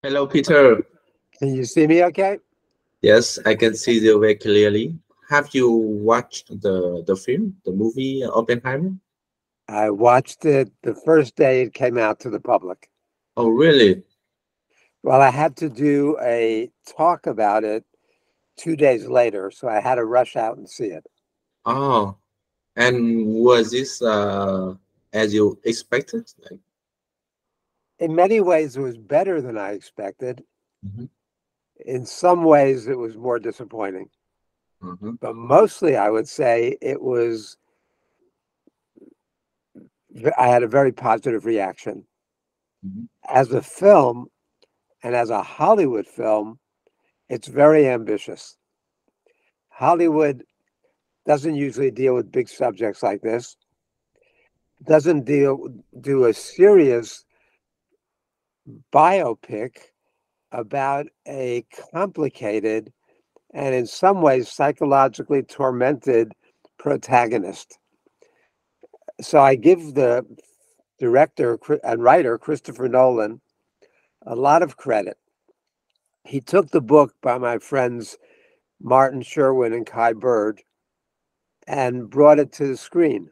Hello, Peter. Can you see me okay? Yes, I can see you very clearly. Have you watched the film, the movie Oppenheimer? I watched it the first day it came out to the public. Oh, really? Well, I had to do a talk about it 2 days later, so I had to rush out and see it. Oh, and was this as you expected? Like, In many ways, it was better than I expected. mhm, In some ways, it was more disappointing. mhm, But mostly, I would say I had a very positive reaction. mhm, As a film and as a Hollywood film, it's very ambitious. Hollywood doesn't usually deal with big subjects like this, doesn't do a serious biopic about a complicated and in some ways psychologically tormented protagonist. So I give the director and writer Christopher Nolan a lot of credit. He took the book by my friends Martin Sherwin and Kai Bird and brought it to the screen.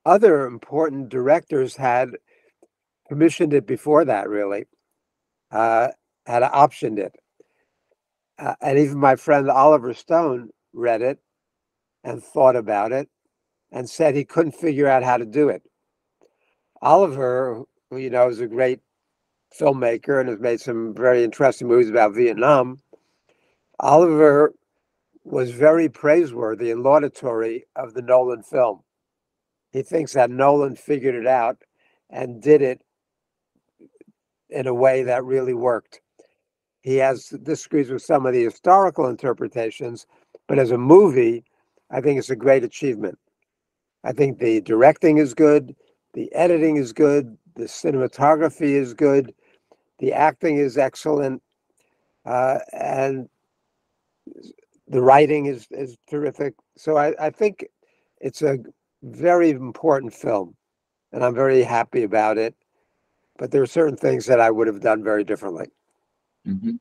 Other important directors had commissioned it before that, really, uh, had optioned it. And even my friend Oliver Stone read it and thought about it and said he couldn't figure out how to do it. Oliver, who is a great filmmaker and has made some very interesting movies about Vietnam, Oliver was very praiseworthy and laudatory of the Nolan film. He thinks that Nolan figured it out and did it in a way that really worked. He has disagrees with some of the historical interpretations, but as a movie, I think it's a great achievement. I think the directing is good, the editing is good, the cinematography is good, the acting is excellent, and the writing is terrific. So I think it's a very important film, and I'm very happy about it. But there are certain things that I would have done very differently. mhm.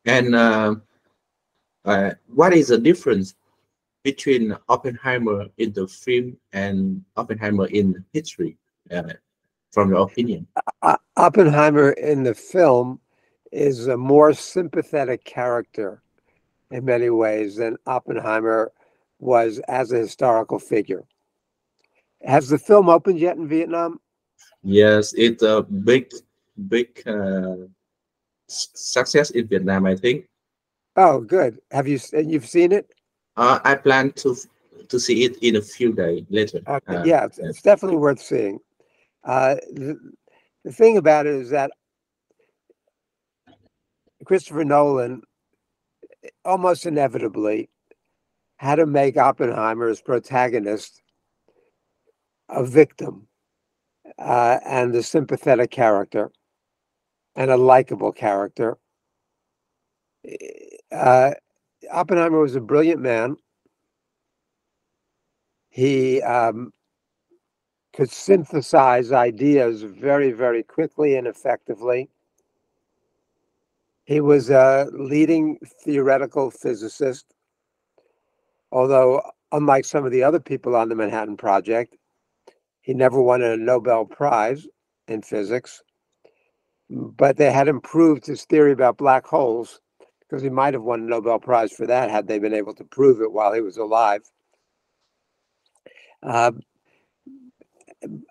And what is the difference between Oppenheimer in the film and Oppenheimer in history, uh, from your opinion? Oppenheimer in the film is a more sympathetic character in many ways than Oppenheimer was as a historical figure. Has the film opened yet in Vietnam? Yes, it's a big success in Vietnam, I think. Oh, good. You've seen it? I plan to see it in a few days later. Okay, yeah, Yes. it's definitely worth seeing. Uh, the, the thing about it is that Christopher Nolan almost inevitably had to make Oppenheimer's protagonist a victim and a sympathetic character and a likable character. Uh, Oppenheimer was a brilliant man. He could synthesize ideas very, very quickly and effectively. He was a leading theoretical physicist, although, unlike some of the other people on the Manhattan Project, he never won a Nobel Prize in physics. But they had improved his theory about black holes because he might have won a Nobel Prize for that had they been able to prove it while he was alive. Uh,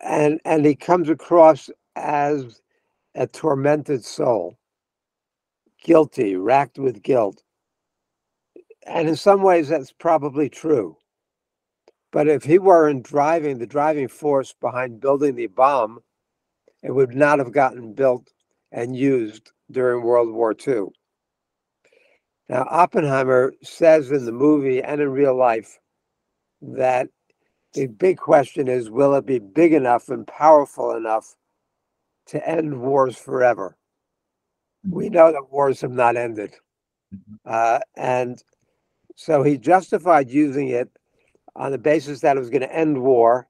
and he comes across as a tormented soul, guilty, racked with guilt. And in some ways, that's probably true. But if he weren't the driving force behind building the bomb, it would not have gotten built and used during World War II. Now, Oppenheimer says in the movie and in real life that the big question is, will it be big enough and powerful enough to end wars forever? We know that wars have not ended. And so he justified using it on the basis that it was going to end war.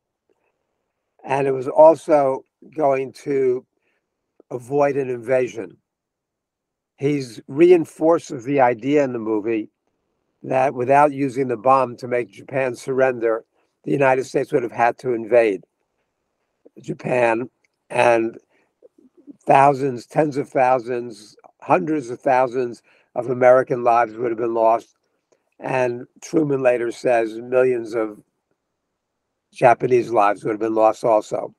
And it was also going to avoid an invasion. He reinforces the idea in the movie that without using the bomb to make Japan surrender, the United States would have had to invade Japan, and thousands, tens of thousands, hundreds of thousands of American lives would have been lost. And Truman later says millions of Japanese lives would have been lost also.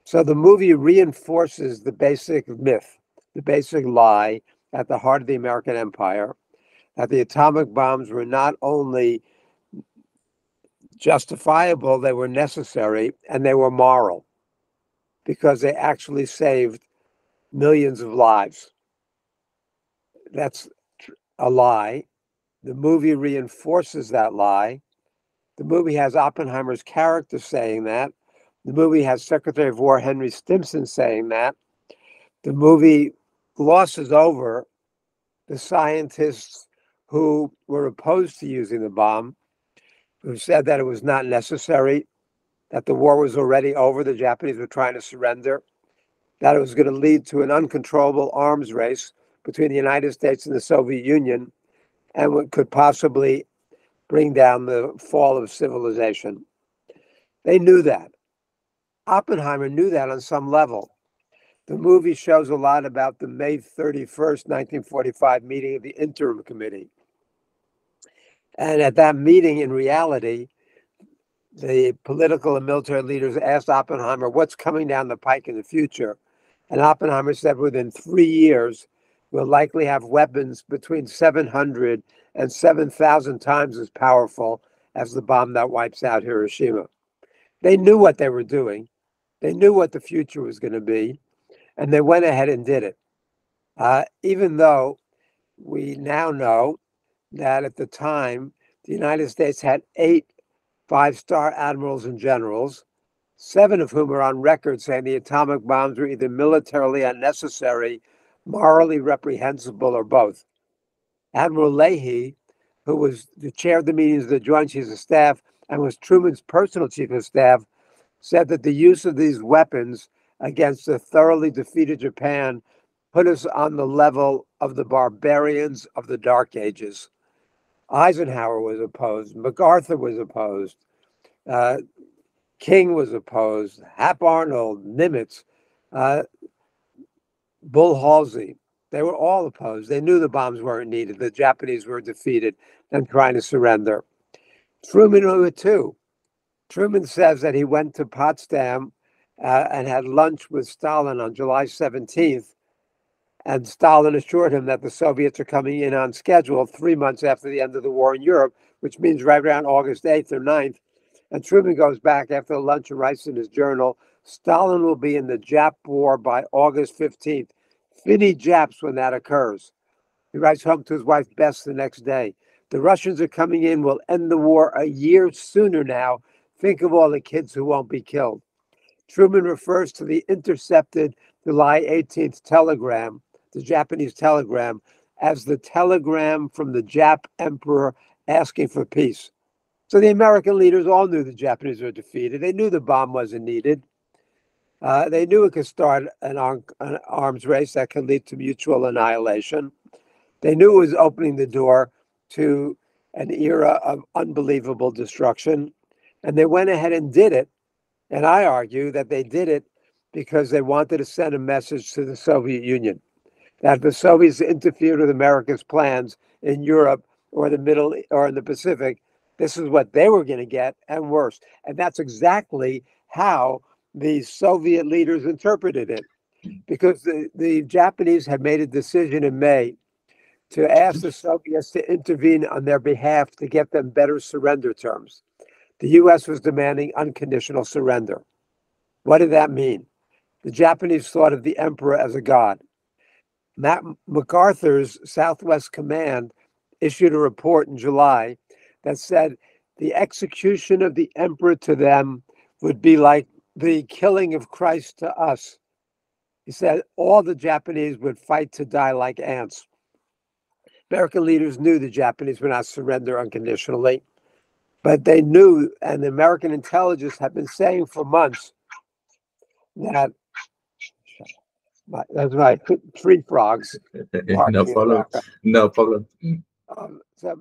So the movie reinforces the basic myth, the basic lie at the heart of the American empire, that the atomic bombs were not only justifiable, they were necessary, and they were moral, because they actually saved millions of lives. That's a lie. The movie reinforces that lie. The movie has Oppenheimer's character saying that. The movie has Secretary of War Henry Stimson saying that. The movie glosses over the scientists who were opposed to using the bomb, who said that it was not necessary, that the war was already over, the Japanese were trying to surrender, that it was going to lead to an uncontrollable arms race between the United States and the Soviet Union, and what could possibly bring down the fall of civilization. They knew that. Oppenheimer knew that on some level. The movie shows a lot about the May 31st, 1945 meeting of the Interim Committee. And at that meeting, in reality, the political and military leaders asked Oppenheimer what's coming down the pike in the future. And Oppenheimer said within 3 years, we'll likely have weapons between 700 and 7,000 times as powerful as the bomb that wipes out Hiroshima. They knew what they were doing. They knew what the future was going to be, and they went ahead and did it. Even though we now know that at the time, the United States had 8 5-star admirals and generals, 7 of whom are on record saying the atomic bombs were either militarily unnecessary, morally reprehensible, or both. Admiral Leahy, who was the chair of the meetings of the Joint Chiefs of Staff and was Truman's personal chief of staff, said that the use of these weapons against a thoroughly defeated Japan put us on the level of the barbarians of the Dark Ages. Eisenhower was opposed. MacArthur was opposed. King was opposed. Hap Arnold, Nimitz, Bull Halsey. They were all opposed. They knew the bombs weren't needed. The Japanese were defeated and trying to surrender. Truman knew it too. Truman says that he went to Potsdam and had lunch with Stalin on July 17th. And Stalin assured him that the Soviets are coming in on schedule 3 months after the end of the war in Europe, which means right around August 8th or 9th. And Truman goes back after the lunch and writes in his journal, Stalin will be in the Jap war by August 15th. Finny Japs when that occurs. He writes home to his wife Bess the next day. The Russians are coming in. We'll end the war a year sooner now. Think of all the kids who won't be killed. Truman refers to the intercepted July 18th telegram, the Japanese telegram, as the telegram from the Jap emperor asking for peace. So the American leaders all knew the Japanese were defeated. They knew the bomb wasn't needed. They knew it could start an arms race that could lead to mutual annihilation. They knew it was opening the door to an era of unbelievable destruction. And they went ahead and did it. And I argue that they did it because they wanted to send a message to the Soviet Union that if the Soviets interfered with America's plans in Europe or the Middle or in the Pacific, this is what they were going to get, and worse. And that's exactly how the Soviet leaders interpreted it, because the Japanese had made a decision in May to ask the Soviets to intervene on their behalf to get them better surrender terms. The U.S. was demanding unconditional surrender. What did that mean? The Japanese thought of the emperor as a god. MacArthur's Southwest Command issued a report in July that said the execution of the emperor to them would be like the killing of Christ to us. He said all the Japanese would fight to die like ants. American leaders knew the Japanese would not surrender unconditionally, but they knew, and the American intelligence had been saying for months, that That's right. Three frogs No barking in the problem. background. No problem. So